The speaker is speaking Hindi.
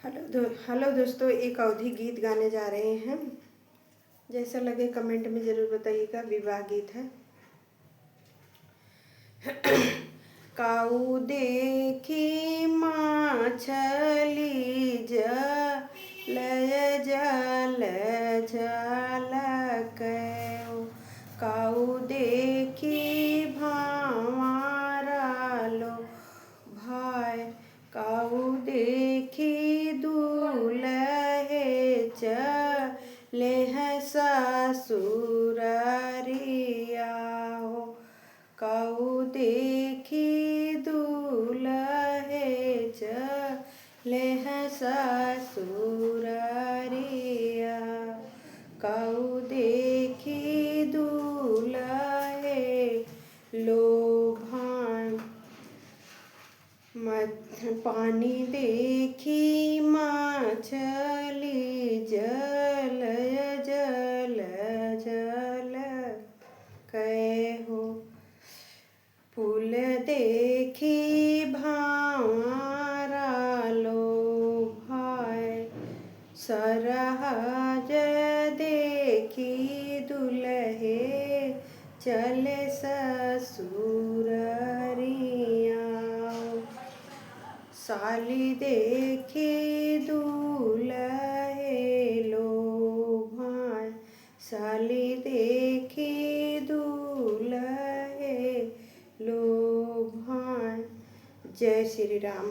हेलो दोस्तों, एक अवधि गीत गाने जा रहे हैं। जैसा लगे कमेंट में ज़रूर बताइएगा। विवाह गीत है। काऊ देखी माछली जलय जल झलकयो, काऊ देखी भांवरा भाई, काऊ देखी दूल्हे चले हैं ससुररिया हो, काऊ देखी दूल्हे चले हैं ससुररिया, काऊ देखी दूल्हे लोभान, पानी देखी माछली जलय जल झलकयो, फूल देखी भांवरा लोभाय, सरहज देखी दुल्हे चले ससुररिया, साली देखी दूल्हे लोभाय, साली देखी दूल्हे लोभाय। जय श्री राम।